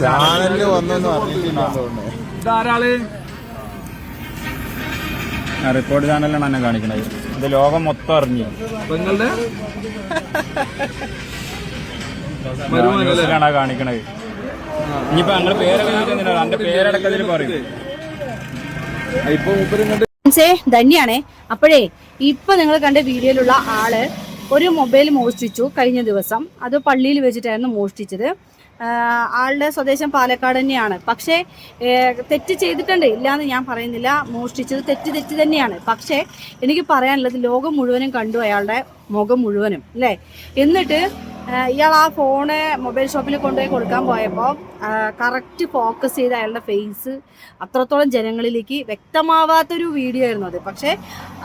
ചാനലില് വന്നെന്ന് പറഞ്ഞിട്ടുണ്ടോ? ഇതാരാള്? റിപ്പോർട്ട് ചാനലാണ് എന്നെ കാണിക്കണത്. ഇത് ലോകം മൊത്തം അറിഞ്ഞു. നിങ്ങളുടെ കാണിക്കണത്. ഇനിയിപ്പോ ഞങ്ങള് പേരൊക്കെ ചോദിക്കുന്നില്ല, എന്റെ പേരടക്കതിൽ പറയും. ഇപ്പൊ ധന്യാണേ. അപ്പോഴേ ഇപ്പൊ നിങ്ങൾ കണ്ട വീഡിയോയിലുള്ള ആള് ഒരു മൊബൈൽ മോഷ്ടിച്ചു കഴിഞ്ഞ ദിവസം. അത് പള്ളിയിൽ വെച്ചിട്ടായിരുന്നു മോഷ്ടിച്ചത്. ആളുടെ സ്വദേശം പാലക്കാട് തന്നെയാണ്. പക്ഷേ തെറ്റ് ചെയ്തിട്ടുണ്ട്, ഇല്ലയെന്ന് ഞാൻ പറയുന്നില്ല. മോഷ്ടിച്ചത് തെറ്റ് തന്നെയാണ്. പക്ഷേ എനിക്ക് പറയാനുള്ളത് ലോകം മുഴുവനും കണ്ടു അയാളുടെ മുഖം മുഴുവനും, അല്ലേ? എന്നിട്ട് ഇയാൾ ആ ഫോണ് മൊബൈൽ ഷോപ്പിൽ കൊണ്ടുപോയി കൊടുക്കാൻ പോയപ്പോൾ കറക്റ്റ് ഫോക്കസ് ചെയ്ത് അയാളുടെ ഫേസ് അത്രത്തോളം ജനങ്ങളിലേക്ക് വ്യക്തമാവാത്തൊരു വീഡിയോ ആയിരുന്നു അത്. പക്ഷേ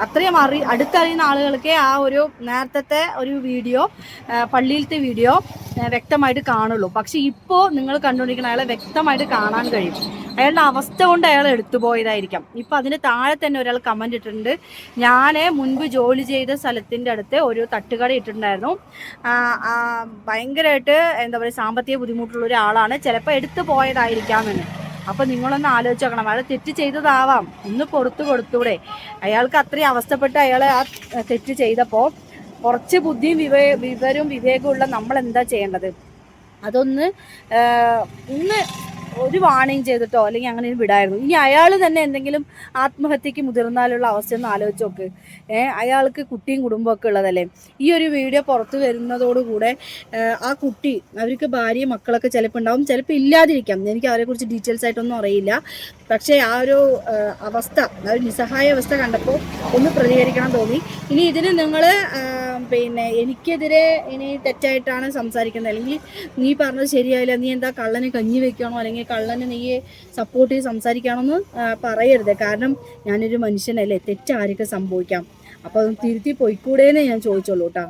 അത്രയും അടുത്തറിയുന്ന ആളുകൾക്ക് ആ ഒരു നേരത്തെ ഒരു വീഡിയോ, പള്ളിയിലത്തെ വീഡിയോ വ്യക്തമായിട്ട് കാണുള്ളൂ. പക്ഷെ ഇപ്പോൾ നിങ്ങൾ കണ്ടുകൊണ്ടിരിക്കുന്ന അയാളെ വ്യക്തമായിട്ട് കാണാൻ കഴിയും. അയാളുടെ അവസ്ഥ കൊണ്ട് അയാൾ എടുത്തുപോയതായിരിക്കാം. ഇപ്പം അതിന് താഴെ തന്നെ ഒരാൾ കമൻറ്റ് ഇട്ടിട്ടുണ്ട്, ഞാൻ മുൻപ് ജോലി ചെയ്ത സ്ഥലത്തിൻ്റെ അടുത്ത് ഒരു തട്ടുകട ഇട്ടിട്ടുണ്ടായിരുന്നു. ഭയങ്കരമായിട്ട് എന്താ പറയുക, സാമ്പത്തിക ബുദ്ധിമുട്ടുള്ള ഒരാളാണ്, ചിലപ്പോൾ എടുത്തു പോയതായിരിക്കാമെന്ന്. അപ്പം നിങ്ങളൊന്ന് ആലോചിച്ച് നോക്കണം. അയാൾ തെറ്റ് ചെയ്തതാവാം, ഒന്ന് പുറത്തു കൊടുത്തൂടെ? അയാൾക്ക് അത്രയും അവസ്ഥപ്പെട്ട് അയാൾ ആ തെറ്റ് ചെയ്തപ്പോൾ കുറച്ച് ബുദ്ധിയും വിവരവും വിവേകമുള്ള നമ്മൾ എന്താ ചെയ്യേണ്ടത്? അതൊന്ന് ഒരു വാണിംഗ് ചെയ്തിട്ടോ അല്ലെങ്കിൽ അങ്ങനെ വിടായിരുന്നു. ഇനി അയാൾ തന്നെ എന്തെങ്കിലും ആത്മഹത്യക്ക് മുതിർന്നാലുള്ള അവസ്ഥയൊന്നും ആലോചിച്ച് നോക്ക്. അയാൾക്ക് കുട്ടിയും കുടുംബമൊക്കെ ഉള്ളതല്ലേ. ഈ ഒരു വീഡിയോ പുറത്ത് വരുന്നതോടുകൂടെ ആ കുട്ടി, അവർക്ക് ഭാര്യയും മക്കളൊക്കെ ചിലപ്പോൾ ഉണ്ടാവും, ചിലപ്പോൾ ഇല്ലാതിരിക്കാം. എനിക്ക് അവരെക്കുറിച്ച് ഡീറ്റെയിൽസ് ആയിട്ടൊന്നും അറിയില്ല. പക്ഷേ ആ ഒരു അവസ്ഥ, ആ ഒരു നിസ്സഹായ അവസ്ഥ കണ്ടപ്പോൾ ഒന്ന് പ്രതികരിക്കണം തോന്നി. ഇനി ഇതിന് നിങ്ങൾ എനിക്കെതിരെ ഇനി തെറ്റായിട്ടാണ് സംസാരിക്കുന്നത്, അല്ലെങ്കിൽ നീ പറഞ്ഞത് ശരിയായില്ല, നീ എന്താ കള്ളന് കഞ്ഞി വെക്കണോ, അല്ലെങ്കിൽ കള്ളന് നീ സപ്പോർട്ട് ചെയ്ത് സംസാരിക്കണമെന്ന് പറയരുത്. കാരണം ഞാനൊരു മനുഷ്യനല്ലേ, തെറ്റാരൊക്കെ സംഭവിക്കാം. അപ്പോൾ അത് തിരുത്തി പോയിക്കൂടേന്നേ ഞാൻ ചോദിച്ചോളൂ കേട്ടോ.